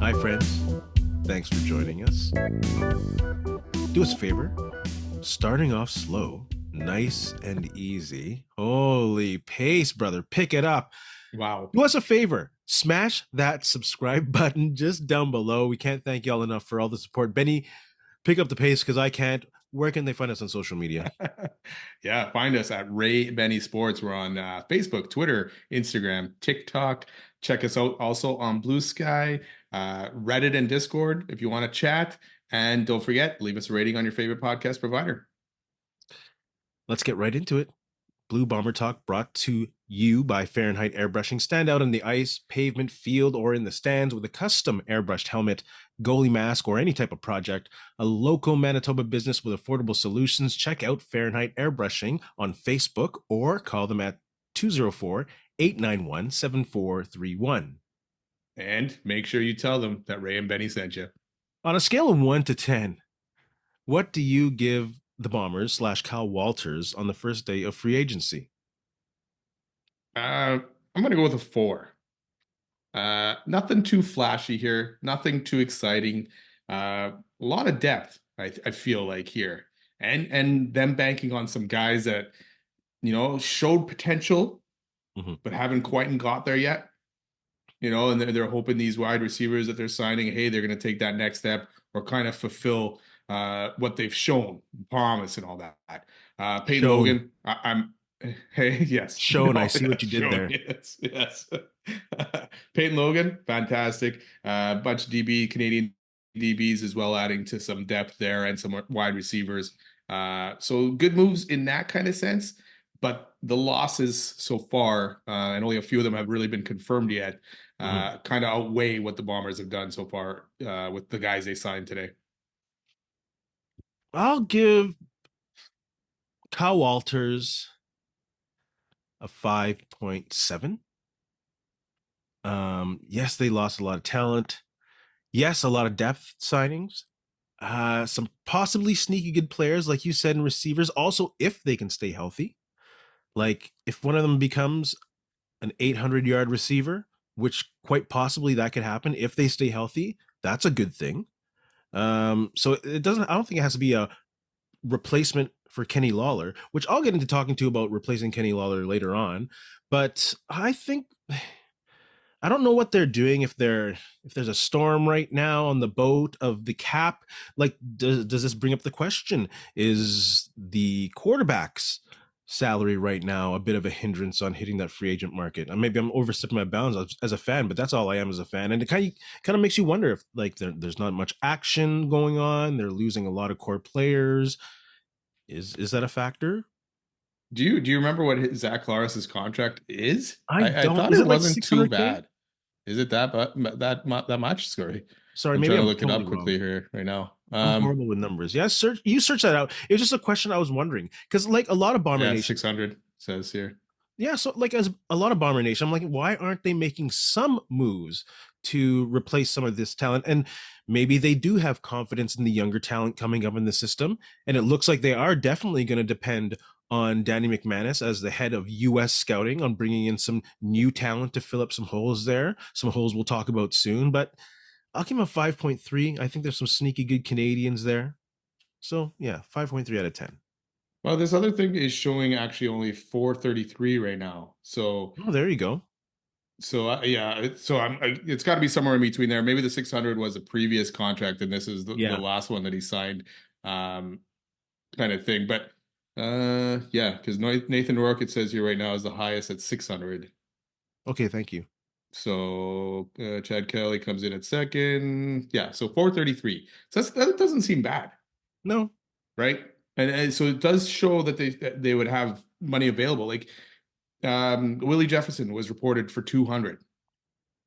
Hi, friends. Thanks for joining us. Do us a favor. Starting off slow, nice and easy. Holy pace, brother. Pick it up. Wow. Do us a favor. Smash that subscribe button just down below. We can't thank y'all enough for all the support. Benny, pick up the pace because I can't. Where can they find us on social media? Yeah, find us at Ray Benny Sports. We're on Facebook, Twitter, Instagram, TikTok. Check us out also on Blue Sky, Reddit, and Discord if you want to chat. And don't forget, leave us a rating on your favorite podcast provider. Let's get right into it. Blue Bomber Talk brought to you by Fahrenheit Airbrushing. Stand out on the ice, pavement, field, or in the stands with a custom airbrushed helmet, goalie mask, or any type of project. A local Manitoba business with affordable solutions. Check out Fahrenheit Airbrushing on Facebook or call them at 204-891-7431. And make sure you tell them that Ray and Benny sent you. On a scale of 1 to 10, what do you give the Bombers / Kyle Walters on the first day of free agency? I'm going to go with a 4. Nothing too flashy here. Nothing too exciting. A lot of depth, I feel like here. And them banking on some guys that, showed potential, but haven't quite got there yet. And they're hoping these wide receivers that they're signing, hey, they're going to take that next step or kind of fulfill what they've shown, promise and all that. Peyton Logan, hey, yes. Shown, I see what you did there. Yes. Peyton Logan, fantastic. Bunch of Canadian DBs as well, adding to some depth there and some wide receivers. So good moves in that kind of sense. But the losses so far, and only a few of them have really been confirmed yet, kind of outweigh what the Bombers have done so far with the guys they signed today. I'll give Kyle Walters a 5.7. Yes, they lost a lot of talent. Yes, a lot of depth signings. Some possibly sneaky good players, like you said, and receivers. Also, if they can stay healthy. Like, if one of them becomes an 800-yard receiver, which quite possibly that could happen if they stay healthy, that's a good thing. So I don't think it has to be a replacement for Kenny Lawler, which I'll get into talking to about replacing Kenny Lawler later on. But I think, I don't know what they're doing if there's a storm right now on the boat of the cap. Like, does this bring up the question? Is the quarterback's salary right now a bit of a hindrance on hitting that free agent market? And maybe I'm overstepping my bounds as a fan, but that's all I am as a fan. And it kind of makes you wonder if, like, there's not much action going on. They're losing a lot of core players. Is that a factor? Do you remember what Zach Clarus's contract is? I thought is it wasn't like too bad. Is it that much? Sorry, I'm maybe trying to look totally it up quickly here right now. I'm horrible with numbers. Yeah, you search that out. It was just a question I was wondering because, like, a lot of Bomber Nation, 600 says here. Yeah, so like as a lot of Bomber Nation, I'm like, why aren't they making some moves to replace some of this talent? And maybe they do have confidence in the younger talent coming up in the system, and it looks like they are definitely going to depend on Danny McManus as the head of U.S. scouting on bringing in some new talent to fill up some holes there. Some holes we'll talk about soon, but I'll give him a 5.3. I think there's some sneaky good Canadians there. So yeah, 5.3 out of 10. Well, this other thing is showing actually only 433 right now. So there you go. So it's got to be somewhere in between there. Maybe the 600 was a previous contract, and this is the last one that he signed, kind of thing. But because Nathan Rourke, it says here right now, is the highest at 600. Okay, thank you. So Chad Kelly comes in at second. Yeah, so 433. So that doesn't seem bad. No. Right? And so it does show that they would have money available. Like Willie Jefferson was reported for 200.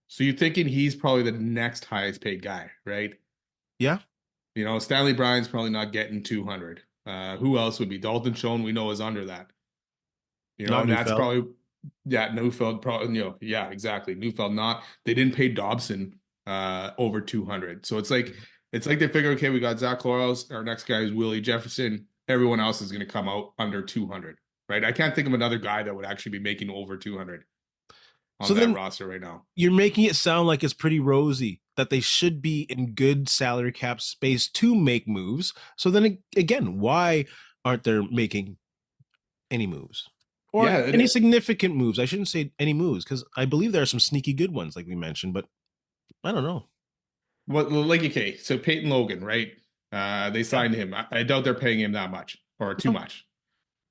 So you're thinking he's probably the next highest paid guy, right? Yeah. Stanley Bryan's probably not getting 200. Who else would be? Dalton Schoen, we know, is under that. And that's probably, Neufeld probably, exactly. Neufeld not. They didn't pay Dobson over 200. So it's like they figure, okay, we got Zach Clarus. Our next guy is Willie Jefferson. Everyone else is going to come out under 200. right? I can't think of another guy that would actually be making over 200 So on that then roster right now. you're making it sound like it's pretty rosy, that they should be in good salary cap space to make moves. So then again, why aren't they making any moves or Yeah, any significant moves? I shouldn't say any moves because I believe there are some sneaky good ones, like we mentioned, but I don't know. well, like okay, so Peyton Logan, right? They Yeah. signed him. I doubt they're paying him that much or too No. much.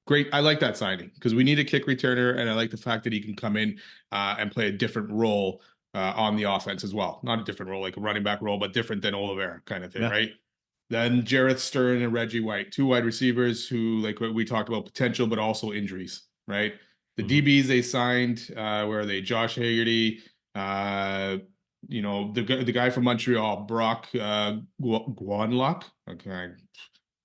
Great. I like that signing because we need a kick returner, and I like the fact that he can come in and play a different role on the offense as well. Not a different role, like a running back role, but different than Oliveira kind of thing, Yeah. right? Then Jareth Stern and Reggie White, two wide receivers who, like what we talked about, potential, but also injuries, right? The Mm-hmm. DBs they signed, where are they? Josh Haggerty, the guy from Montreal, Brock Guanlock. Okay, I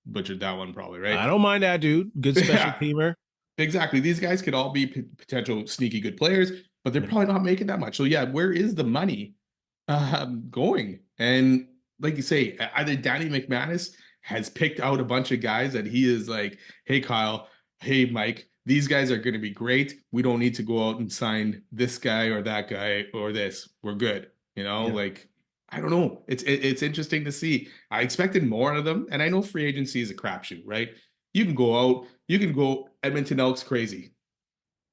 butchered that one probably, right? I don't mind that dude. Good special Yeah, teamer. exactly. These guys could all be potential sneaky good players, but they're Yeah. probably not making that much. So yeah, where is the money going? And like you say, either Danny McManus has picked out a bunch of guys that he is like, hey Kyle, hey Mike, these guys are going to be great. We don't need to go out and sign this guy or that guy or this. We're good. Yeah. Like I don't know. It's interesting to see. I expected more out of them, and I know free agency is a crapshoot, right? You can go out, you can go Edmonton Elks crazy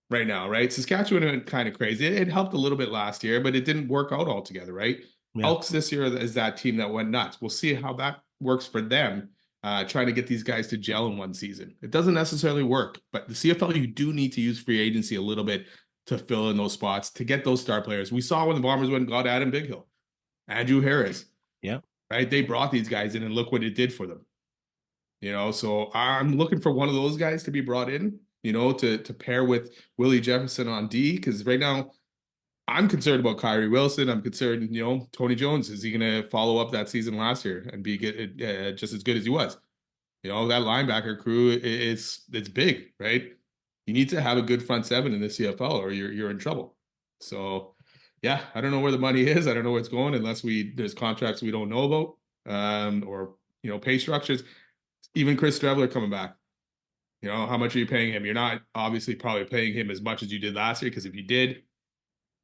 right now, right? Saskatchewan went kind of crazy. It helped a little bit last year, but it didn't work out altogether, right? Yeah. Elks this year is that team that went nuts. We'll see how that works for them, trying to get these guys to gel in one season. It doesn't necessarily work, but the CFL, you do need to use free agency a little bit to fill in those spots, to get those star players. We saw when the Bombers went and got Adam Bighill, Andrew Harris, Yeah. right? They brought these guys in and look what it did for them. So I'm looking for one of those guys to be brought in, to pair with Willie Jefferson on D, because right now I'm concerned about Kyrie Wilson. I'm concerned, Tony Jones, is he going to follow up that season last year and be just as good as he was? That linebacker crew it's big, right? You need to have a good front seven in the CFL or you're in trouble. So yeah, I don't know where the money is. I don't know where it's going unless there's contracts we don't know about, or pay structures. Even Chris Streveler coming back. How much are you paying him? You're not obviously probably paying him as much as you did last year, because if you did,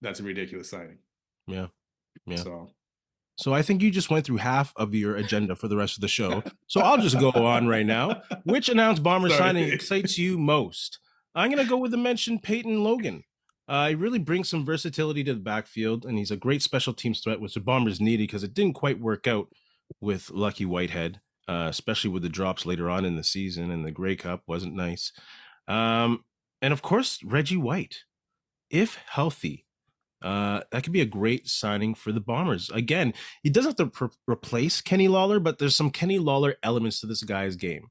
that's a ridiculous signing. Yeah. Yeah. So So I think you just went through half of your agenda for the rest of the show. So I'll just go on right now. Which announced Bomber signing sorry. excites you most? I'm going to go with the mentioned Peyton Logan. He really brings some versatility to the backfield, and he's a great special teams threat, which the Bombers needed because it didn't quite work out with Lucky Whitehead, especially with the drops later on in the season, and the Grey Cup wasn't nice. And of course, Reggie White, if healthy, that could be a great signing for the Bombers. Again, he doesn't have to replace Kenny Lawler, but there's some Kenny Lawler elements to this guy's game.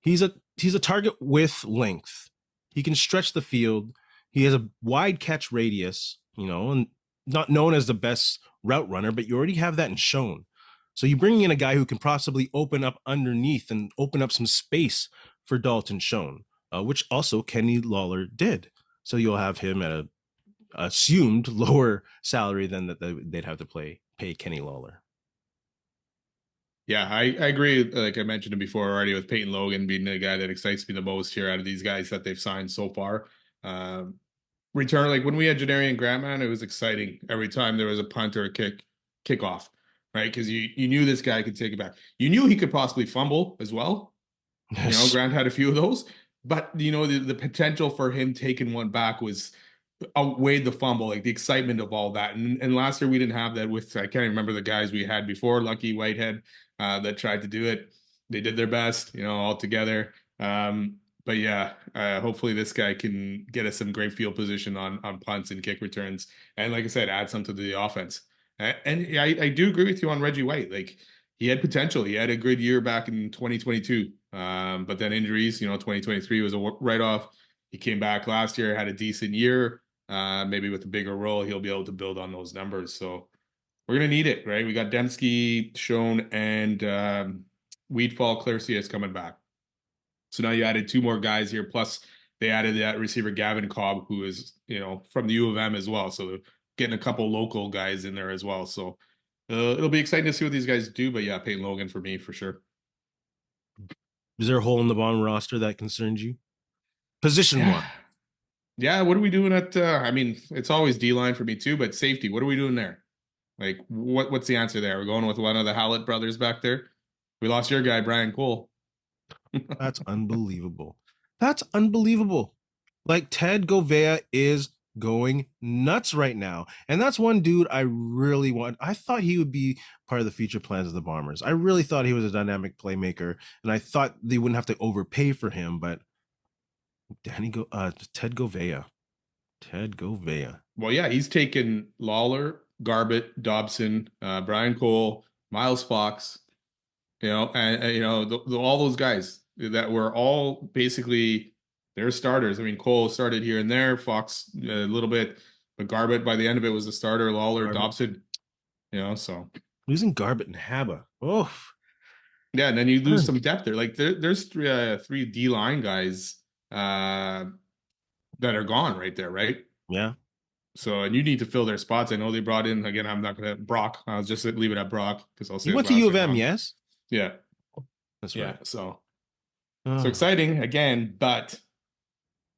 He's a target with length. He can stretch the field. He has a wide catch radius, and not known as the best route runner, but you already have that in Schoen. So you bring in a guy who can possibly open up underneath and open up some space for Dalton Schoen, which also Kenny Lawler did. So you'll have him at a assumed lower salary than that they'd have to pay Kenny Lawler. Yeah, I agree. Like I mentioned before already, with Peyton Logan being the guy that excites me the most here out of these guys that they've signed so far. Return, like when we had Janarian Grantman, it was exciting every time there was a punt or a kickoff, right? Because you knew this guy could take it back. You knew he could possibly fumble as well. Yes. Grant had a few of those, but the potential for him taking one back was outweighed the fumble, like the excitement of all that. And last year we didn't have that with, I can't even remember the guys we had before, Lucky Whitehead, that tried to do it. They did their best, all together. But yeah, hopefully this guy can get us some great field position on punts and kick returns. And like I said, add something to the offense. And yeah, I do agree with you on Reggie White. Like he had potential. He had a good year back in 2022. But then injuries, 2023 was a write-off. He came back last year, had a decent year. Maybe with a bigger role, he'll be able to build on those numbers. So we're gonna need it, right? We got Dembski, Schoen, and Weedfall Claircia is coming back. So now you added two more guys here. Plus they added that receiver Gavin Cobb, who is from the U of M as well. So they're getting a couple local guys in there as well. So it'll be exciting to see what these guys do. But yeah, Peyton Logan for me for sure. Is there a hole in the bottom roster that concerns you? position Yeah. one. Yeah, what are we doing at I mean, it's always D line for me too, but safety, what are we doing there? Like what's the answer there? We're going with one of the Hallett brothers back there. We lost your guy, Brian Cole. That's unbelievable. That's unbelievable. Like Ted Govea is going nuts right now. And that's one dude I really want. I thought he would be part of the future plans of the Bombers. I really thought he was a dynamic playmaker, and I thought they wouldn't have to overpay for him, but Ted Govea. Ted Govea. Well, yeah, he's taken Lawler, Garbett, Dobson, Brian Cole, Miles Fox, and all those guys that were all basically their starters. I mean, Cole started here and there, Fox a little bit, but Garbett by the end of it was the starter. Lawler, Garbett. Dobson, so Losing Garbett and Haba. Oh, yeah, and then you lose some depth there. Like there's three D line guys that are gone right there, right? yeah. So, and you need to fill their spots. I know they brought in, again, I'm not going to, Brock. I'll just leave it at Brock because I'll say You his went to last U of name M, wrong. yes? Yeah. That's Yeah. right. So exciting again, but,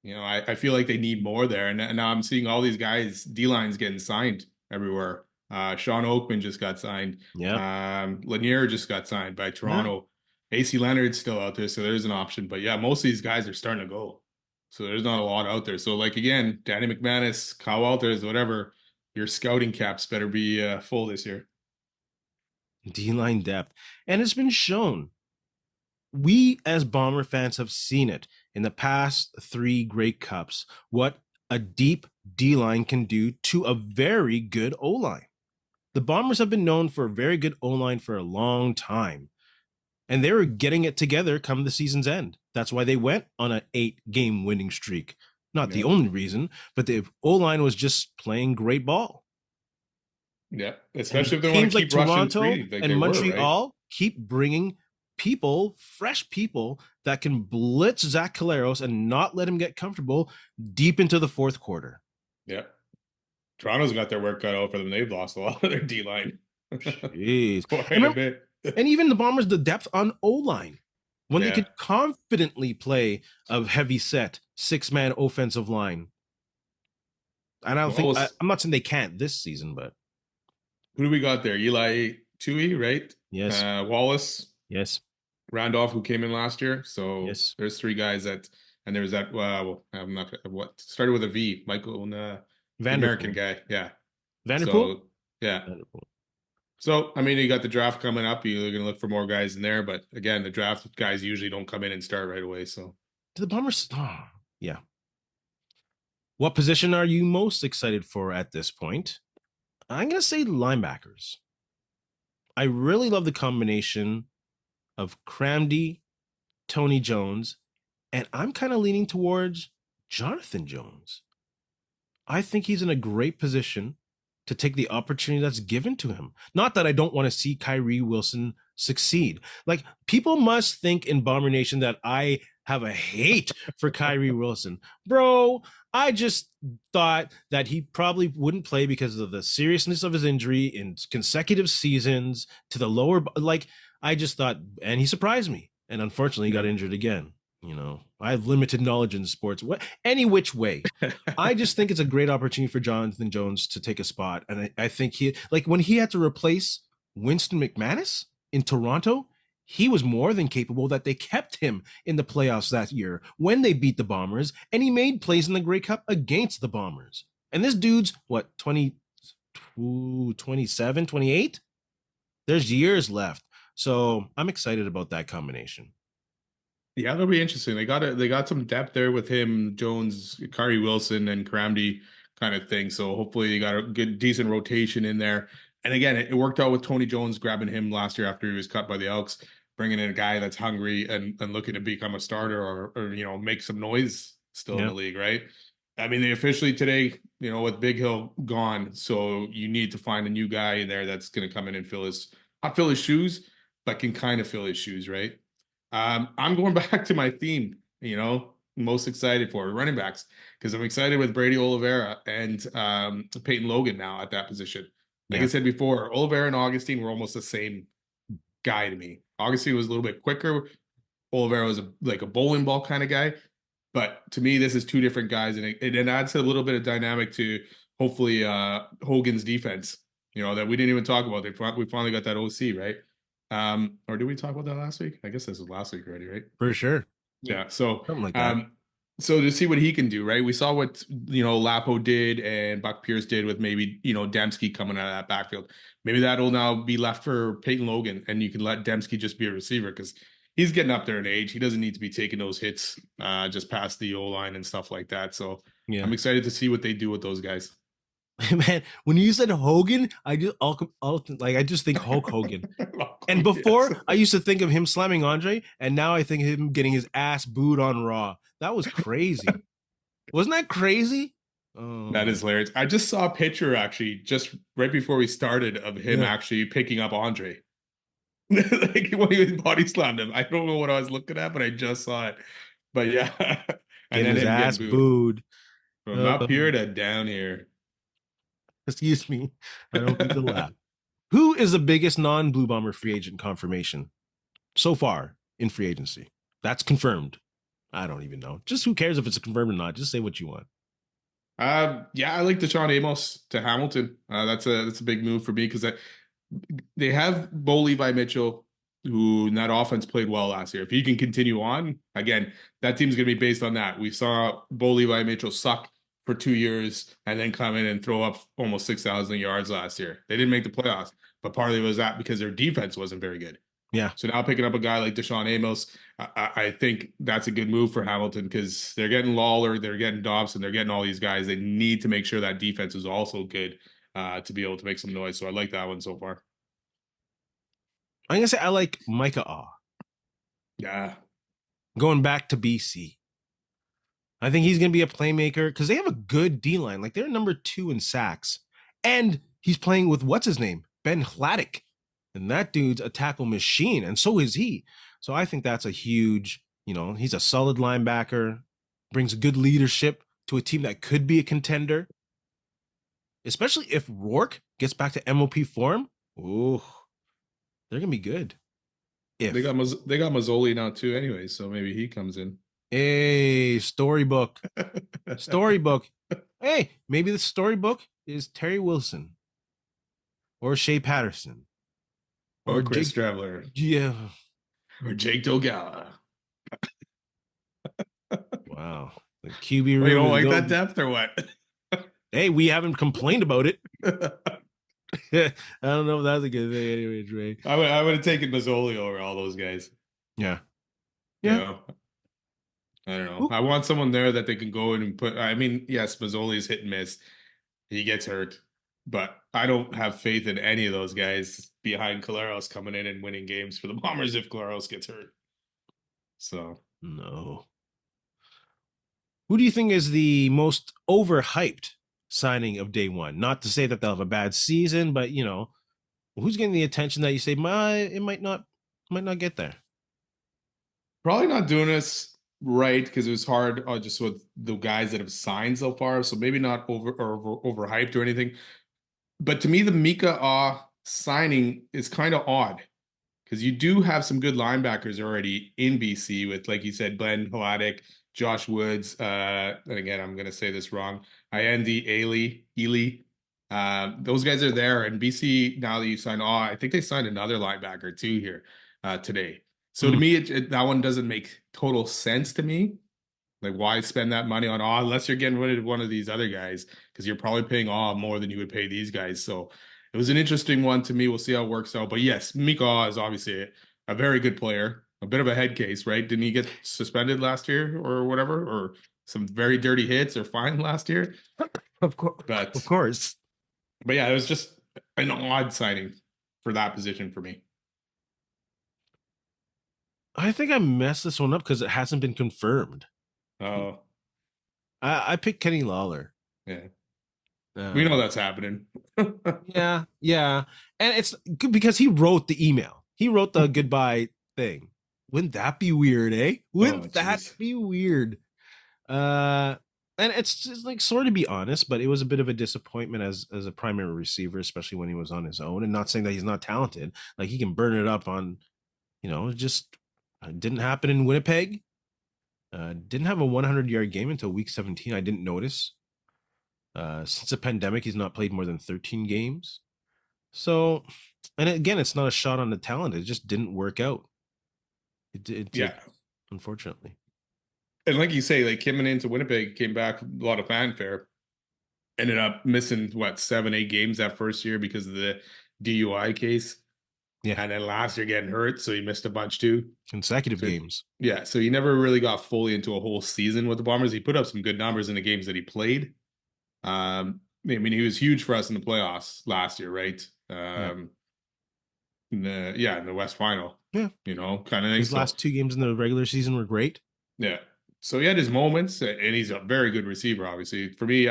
I feel like they need more there. And now I'm seeing all these guys, D lines getting signed everywhere. Sean Oakman just got signed. Yeah. Lanier just got signed by Yeah. Toronto. AC Leonard's still out there. So there's an option. But yeah, most of these guys are starting to go. So there's not a lot out there. So like again, Danny McManus, Kyle Walters, whatever, your scouting caps better be full this year. D-line depth. And it's been shown. We as Bomber fans have seen it in the past 3 Grey Cups, what a deep D-line can do to a very good O-line. The Bombers have been known for a very good O-line for a long time. And they were getting it together come the season's end. That's why they went on an 8-game winning streak. Not the only reason, but the O-line was just playing great ball. Yeah, especially And if they want teams to like keep rushing Toronto free like and they were, right? Montreal keep bringing people, fresh people that can blitz Zach Caleros and not let him get comfortable deep into the fourth quarter. Yeah. Toronto's got their work cut out for them. They've lost a lot of their D line. Jeez. Quite a bit. And even the Bombers, the depth on O-line. When they Yeah. could confidently play a heavy set 6-man offensive line. And I don't think I'm not saying they can't this season, but who do we got there? Eli Tui, right? yes. Wallace, Yes. Randolph, who came in last year. So Yes. there's 3 guys that, and there's that. I'm not what started with a V. Michael, the American guy. Yeah. Vanderpool. So yeah. Vanderpool. So I mean, you got the draft coming up. You're going to look for more guys in there, but again, the draft guys usually don't come in and start right away. So The Bombers. Oh, yeah. What position are you most excited for at this point? I'm going to say linebackers. I really love the combination of Cramdy, Tony Jones, and I'm kind of leaning towards Jonathan Jones. I think he's in a great position to take the opportunity that's given to him. Not that I don't want to see Kyrie Wilson succeed. Like, people must think in Bomber Nation that I have a hate for Kyrie Wilson. Bro, I just thought that he probably wouldn't play because of the seriousness of his injury in consecutive seasons to the lower. Like, I just thought, and he surprised me. And unfortunately, he got injured again. I have limited knowledge in sports. Any which way. I just think it's a great opportunity for Jonathan Jones to take a spot. And I think when he had to replace Winston McManus in Toronto, he was more than capable that they kept him in the playoffs that year when they beat the Bombers, and he made plays in the Grey Cup against the Bombers. And this dude's, 27, 28? There's years left. So I'm excited about that combination. Yeah, that'll be interesting. They got some depth there with him, Jones, Kyrie Wilson, and Cramdy kind of thing. So hopefully you got a good, decent rotation in there. And again, it worked out with Tony Jones grabbing him last year after he was cut by the Elks, bringing in a guy that's hungry and looking to become a starter or make some noise still in the league, right? I mean, they officially today, with Bighill gone, so you need to find a new guy in there that's going to come in and not fill his shoes, but can kind of fill his shoes, right? I'm going back to my theme, most excited for running backs because I'm excited with Brady Oliveira and Peyton Logan now at that position. Like I said before, Oliveira and Augustine were almost the same guy to me. Augustine was a little bit quicker. Oliveira was like a bowling ball kind of guy. But to me, this is two different guys, and it adds a little bit of dynamic to hopefully Hogan's defense. That we didn't even talk about. We finally got that OC, right? Or did we talk about that last week? I guess this was last week already, right? For sure. Yeah. So, Something like that. so to see what he can do, right? We saw what Lapo did and Buck Pierce did with maybe Dembski coming out of that backfield. Maybe that'll now be left for Peyton Logan, and you can let Dembski just be a receiver because he's getting up there in age. He doesn't need to be taking those hits just past the O line and stuff like that. So Yeah. I'm excited to see what they do with those guys. Man, when you said Hogan, I just think Hulk Hogan. And before, Yes. I used to think of him slamming Andre, and now I think of him getting his ass booed on Raw. That was crazy. Wasn't that crazy? Oh. That is hilarious. I just saw a picture actually just right before we started of him actually picking up Andre. Like when he was body slammed him. I don't know what I was looking at, but I just saw it. But yeah. And getting then his him ass getting booed. from up here to down here. Excuse me. I don't mean to laugh. Who is the biggest non-Blue Bomber free agent confirmation so far in free agency? That's confirmed. I don't even know. Just who cares if it's confirmed or not? Just say what you want. Yeah, I like Deshaun Amos to Hamilton. That's a big move for me because they have Bo Levi Mitchell, who in that offense played well last year. If he can continue on, again, that team's going to be based on that. We saw Bo Levi Mitchell suck for 2 years and then come in and throw up almost 6,000 yards last year. They didn't make the playoffs, but partly was that because their defense wasn't very good. Yeah. So now picking up a guy like Deshaun Amos, I think that's a good move for Hamilton because they're getting Lawler, they're getting Dobson, they're getting all these guys. They need to make sure that defense is also good to be able to make some noise. So I like that one so far. I'm gonna say I like Micah Awe. Yeah. Going back to BC. I think he's gonna be a playmaker because they have a good D line. Like they're number 2 in sacks. And he's playing with what's his name? Ben Hladek. And that dude's a tackle machine, and so is he. So I think that's a huge, he's a solid linebacker, brings good leadership to a team that could be a contender. Especially if Rourke gets back to MOP form. Ooh, they're gonna be good. If they got Mazzoli now too, anyway, so maybe he comes in. Hey, storybook. Storybook. Hey, maybe the storybook is Terry Wilson or Shea Patterson. Or Chris Traveler. Yeah. Or Jake Dogala. Wow. The QB room. Well, you don't like that depth or what? Hey, we haven't complained about it. I don't know if that's a good thing anyway, Dre. I would have taken Mazzoli over all those guys. Yeah. Yeah. I don't know. Ooh. I want someone there that they can go in and put. I mean, yes, Mazzoli is hit and miss. He gets hurt. But I don't have faith in any of those guys behind Collaros coming in and winning games for the Bombers if Collaros gets hurt. So. No. Who do you think is the most overhyped signing of day one? Not to say that they'll have a bad season, but who's getting the attention that you say it might not get there? Probably not doing this right because it was hard just with the guys that have signed so far. So maybe not overhyped or anything. But to me, the Mika signing is kind of odd because you do have some good linebackers already in BC with, like you said, Glenn Hladek, Josh Woods. And again, I'm going to say this wrong. Iendi Ely. Those guys are there. And BC, now that you signed I think they signed another linebacker too here today. So to me, that one doesn't make total sense to me. Like, why spend that money on unless you're getting rid of one of these other guys? Because you're probably paying more than you would pay these guys. So it was an interesting one to me. We'll see how it works out. But yes, Mika is obviously a very good player. A bit of a head case, right? Didn't he get suspended last year or whatever? Or some very dirty hits or fine last year? Of course. But yeah, it was just an odd signing for that position for me. I think I messed this one up because it hasn't been confirmed. Oh. I picked Kenny Lawler. Yeah. We know that's happening. Yeah. And it's good because he wrote the email. He wrote the goodbye thing. Wouldn't that be weird, eh? Wouldn't that be weird? And it's just like sort of be honest, but it was a bit of a disappointment as a primary receiver, especially when he was on his own. And not saying that he's not talented. Like he can burn it up on, it just didn't happen in Winnipeg. Didn't have a 100-yard game until week 17. I didn't notice. Since the pandemic, he's not played more than 13 games. So, and again, it's not a shot on the talent. It just didn't work out. It Yeah. unfortunately. And like you say, like coming into Winnipeg, came back a lot of fanfare. Ended up missing what 7, 8 games that first year because of the DUI case, Yeah, and then last year getting hurt, so he missed a bunch too. consecutive So games. yeah, so he never really got fully into a whole season with the Bombers. He put up some good numbers in the games that he played. I mean, he was huge for us in the playoffs last year, right? Yeah, In the West Final, yeah. kind of thing. His So last 2 games in the regular season were great. yeah, so he had his moments, and he's a very good receiver. Obviously, for me,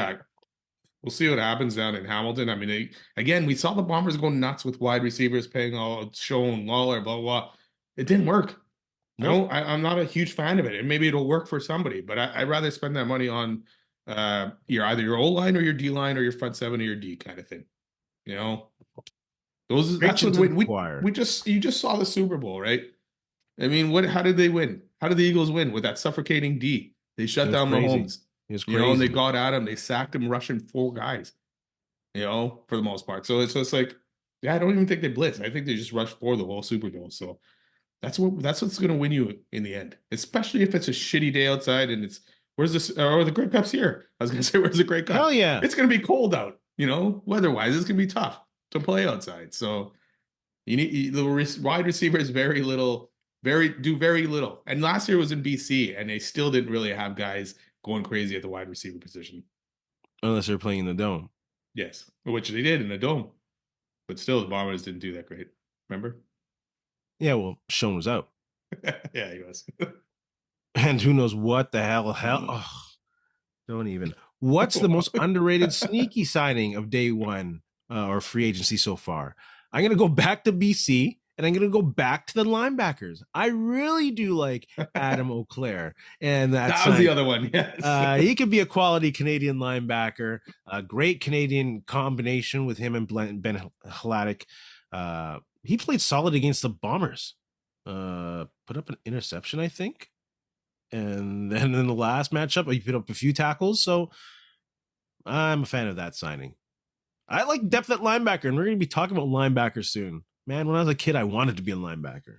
we'll see what happens down in Hamilton. I mean, again, we saw the Bombers go nuts with wide receivers paying all Schoen, Lawler, blah, blah, blah. It didn't work. Nope. I'm not a huge fan of it. And maybe it'll work for somebody, but I'd rather spend that money on either your O line or your D line or your front seven or your D kind of thing. You know, that's what Preaching to the choir. we just you just saw the Super Bowl, right? I mean, how did they win? How did the Eagles win with that suffocating D? They It shut was down crazy. Mahomes, It was and they crazy. got at him. They sacked him, rushing 4 guys, for the most part. So it's just like, yeah, I don't even think they blitzed. I think they just rushed for the whole Super Bowl. So that's what's going to win you in the end, especially if it's a shitty day outside and it's where's this or the Grey Cup's here. I was going to say where's the Grey Hell Cup? yeah. It's going to be cold out, weather-wise. It's going to be tough to play outside. So the wide receivers very little. And last year was in BC, and they still didn't really have guys going crazy at the wide receiver position. Unless they're playing in the dome. Yes, which they did in the dome, but still the Bombers didn't do that great. Remember? Yeah, well, Schoen was out. Yeah, he was. And who knows what the hell. Oh, don't even. What's the most underrated sneaky signing of day one or free agency so far? I'm going to go back to BC and I'm going to go back to the linebackers. I really do like Adam O'Clair. And That was the other one. Yes. he could be a quality Canadian linebacker, a great Canadian combination with him and Ben Hladik. He played solid against the Bombers. Put up an interception, I think. And then in the last matchup, he put up a few tackles. So I'm a fan of that signing. I like depth at linebacker, and we're going to be talking about linebackers soon. Man, when I was a kid, I wanted to be a linebacker.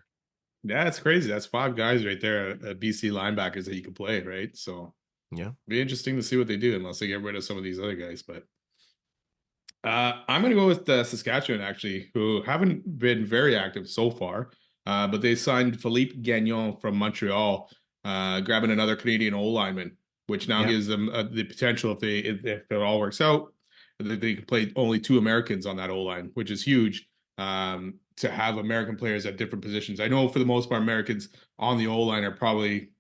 Yeah, it's crazy. That's 5 guys right there at BC linebackers that you can play, right? So Yeah. be interesting to see what they do unless they get rid of some of these other guys. But I'm going to go with Saskatchewan, actually, who haven't been very active so far. But they signed Philippe Gagnon from Montreal, grabbing another Canadian O lineman, which now Yeah. gives them the potential, if it all works out, that they can play only 2 Americans on that O line, which is huge. To have American players at different positions. I know for the most part, Americans on the O line are probably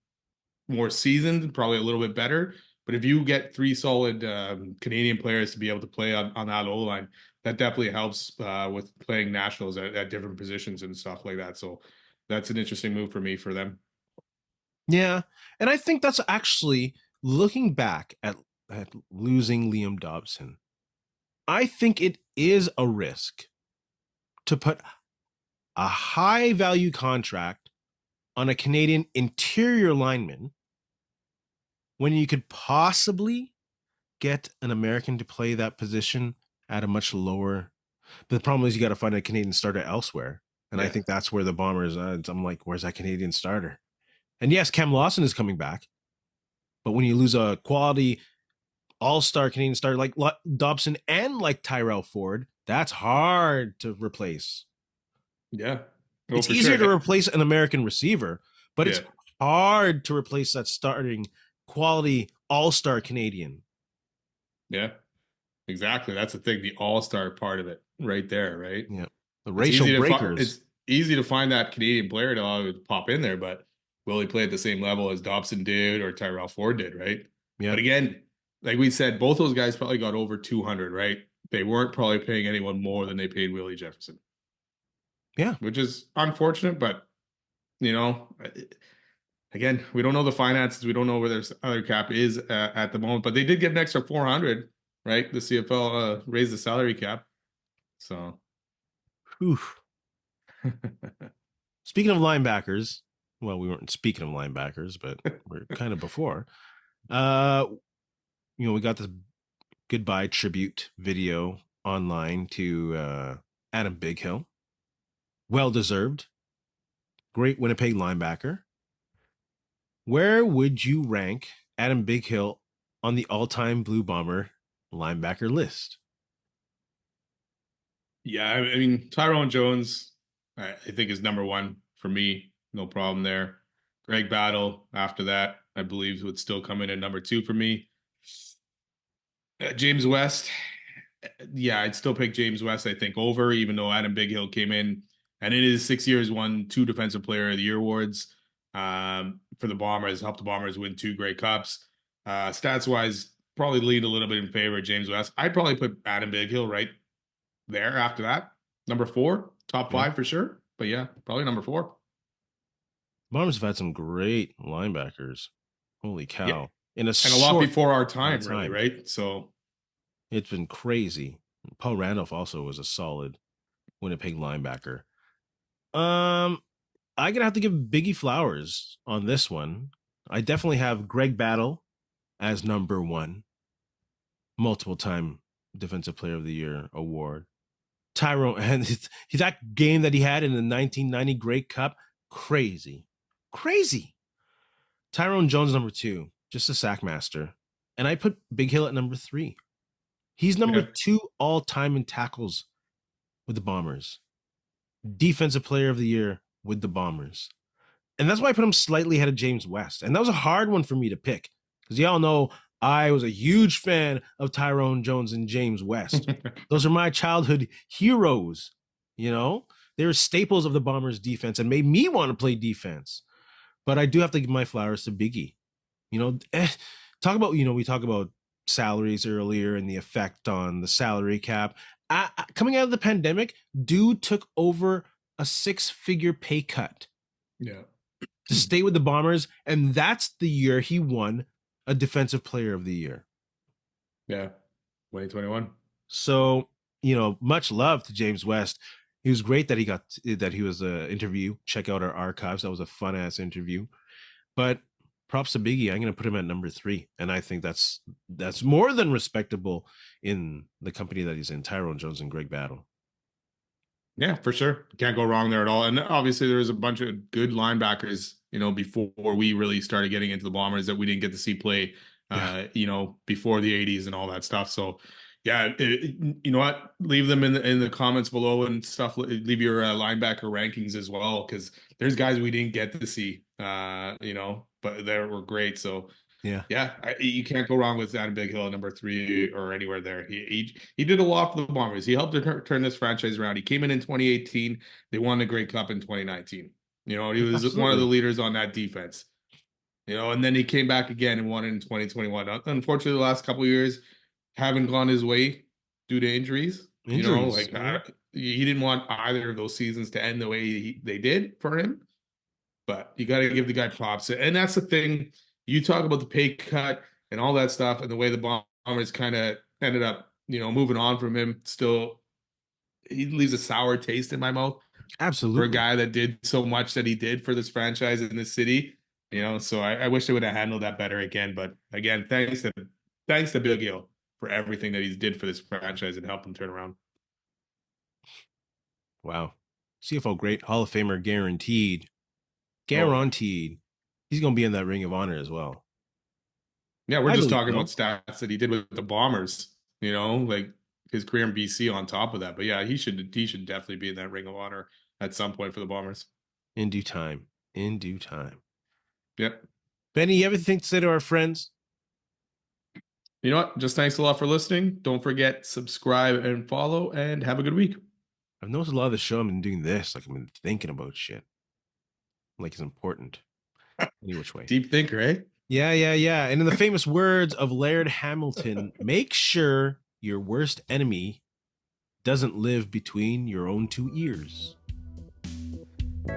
more seasoned, probably a little bit better. But if you get 3 solid Canadian players to be able to play on that O line, that definitely helps with playing nationals at different positions and stuff like that. So that's an interesting move for me for them. Yeah. And I think that's actually looking back at losing Liam Dobson. I think it is a risk to put a high value contract on a Canadian interior lineman when you could possibly get an American to play that position at a much lower. But the problem is you got to find a Canadian starter elsewhere. And I Yeah. think that's where the Bombers, I'm like, where's that Canadian starter? And yes, Cam Lawson is coming back. But when you lose a quality all-star Canadian starter like Dobson and like Tyrell Ford, that's hard to replace. Yeah. Oh, It's for easier sure. to replace an American receiver, but it's Yeah. hard to replace that starting quality all-star Canadian. Yeah. Exactly. That's the thing, the all-star part of it right there, right? Yeah. The It's racial easy to find breakers. it's easy to find that Canadian player to pop in there, but will he play at the same level as Dobson did or Tyrell Ford did, right? Yeah. But again, like we said, both those guys probably got over 200, right? They weren't probably paying anyone more than they paid Willie Jefferson, Yeah. which is unfortunate, but you know, again, we don't know the finances. We don't know where their other cap is at the moment, but they did get an extra 400, right? The CFL raised the salary cap. So Whew. Speaking of linebackers, well, we weren't speaking of linebackers, but we're kind of before. We got this goodbye tribute video online to Adam Bighill. Well deserved. Great Winnipeg linebacker. Where would you rank Adam Bighill on the all-time Blue Bomber linebacker list? Yeah, I mean, Tyrone Jones, I think is number one for me. No problem there. Greg Battle after that, I believe, would still come in at number two for me. James West, yeah, I'd still pick James West, I think, over, even though Adam Bighill came in and in his 6 years won 2 Defensive Player of the Year awards for the Bombers, helped the Bombers win 2 Grey Cups. Stats-wise, probably lean a little bit in favor of James West. I'd probably put Adam Bighill right there after that. Number 4, top 5 for sure. But yeah, probably number 4. Bombers have had some great linebackers. Holy cow. Yeah. And a lot before our time, really, right? So it's been crazy. Paul Randolph also was a solid Winnipeg linebacker. I'm gonna have to give Biggie flowers on this one. I definitely have Greg Battle as number 1, multiple time Defensive Player of the Year award. Tyrone, and that game that he had in the 1990 Grey Cup, crazy. Tyrone Jones number 2, just a sack master, and I put Bighill at number 3. He's number 2 all time in tackles with the Bombers. Defensive Player of the Year with the Bombers. And that's why I put him slightly ahead of James West. And that was a hard one for me to pick because y'all know I was a huge fan of Tyrone Jones and James West. Those are my childhood heroes. They were staples of the Bombers defense and made me want to play defense. But I do have to give my flowers to Biggie. Talk about, we talk about salaries earlier and the effect on the salary cap. Coming out of the pandemic, dude took over a 6-figure pay cut to stay with the Bombers, and that's the year he won a Defensive Player of the Year. Yeah, 2021. So, much love to James West. It was great that he was an interview. Check out our archives. That was a fun ass interview. But props to Biggie. I'm going to put him at number 3, and I think that's more than respectable in the company that he's in. Tyrone Jones and Greg Battle. Yeah, for sure. Can't go wrong there at all. And obviously there was a bunch of good linebackers, before we really started getting into the Bombers that we didn't get to see play, before the 80s and all that stuff. So yeah, you know what? Leave them in the comments below and stuff. Leave your linebacker rankings as well, because there's guys we didn't get to see, but they were great. So you can't go wrong with Adam Bighill, number 3 or anywhere there. He did a lot for the Bombers. He helped to turn this franchise around. He came in 2018. They won the Grey Cup in 2019. He was one of the leaders on that defense. And then he came back again and won it in 2021. Unfortunately, the last couple of years haven't gone his way due to injuries. He didn't want either of those seasons to end the way they did for him. But you got to give the guy props. And that's the thing. You talk about the pay cut and all that stuff and the way the Bombers kind of ended up, moving on from him. Still, he leaves a sour taste in my mouth. Absolutely. For a guy that did so much that he did for this franchise in this city, so I wish they would have handled that better again. But again, thanks to Bighill for everything that he did for this franchise and helped him turn around. Wow. CFL great, Hall of Famer guaranteed. Guaranteed. He's going to be in that Ring of Honor as well. Yeah, we're just talking about stats that he did with the Bombers, like his career in BC on top of that. But yeah, he should definitely be in that Ring of Honor at some point for the Bombers. In due time. Yep. Benny, you have anything to say to our friends? You know what? Just thanks a lot for listening. Don't forget, subscribe and follow, and have a good week. I've noticed a lot of the show I've been doing this. Like I've been thinking about shit. Like it's important. Any which way. Deep thinker, eh? Yeah. And in the famous words of Laird Hamilton, make sure your worst enemy doesn't live between your own 2 ears.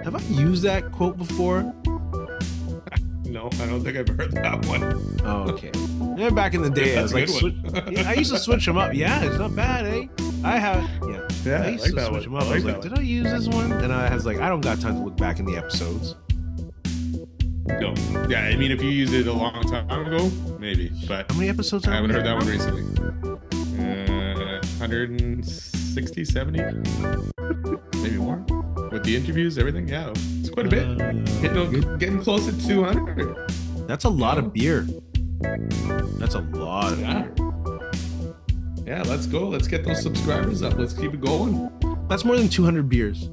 Have I used that quote before? No, I don't think I've heard that one. Oh, okay. Yeah, back in the day, I was like, I used to switch them up. Yeah, it's not bad, eh? I used to switch them up. I was like, did I use this one? And I was like, I don't got time to look back in the episodes. No. Yeah, I mean, if you used it a long time ago, maybe. But How many episodes I are haven't we heard that at one now? recently. 160, 70, maybe more. With the interviews, everything, yeah, it's quite a bit. Good. Getting close to 200. That's a lot of beer. That's a lot of Yeah. beer. Yeah, let's go. Let's get those subscribers up. Let's keep it going. That's more than 200 beers.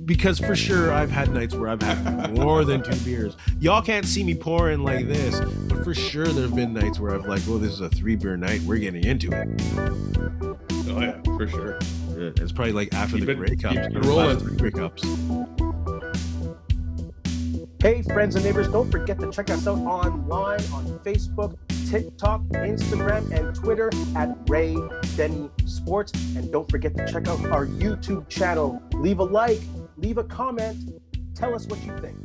Because for sure, I've had nights where I've had more than 2 beers. Y'all can't see me pouring like this, but for sure, there have been nights where I've like, oh, this is a 3 beer night. We're getting into it. Oh yeah, for sure. Yeah, it's probably like after Keep the it- Grey Cups. keep it the last rolling. 3 Grey Cups. Hey, friends and neighbors, don't forget to check us out online on Facebook, TikTok, Instagram, and Twitter at Ray Denny Sports. And don't forget to check out our YouTube channel. Leave a like, leave a comment, tell us what you think.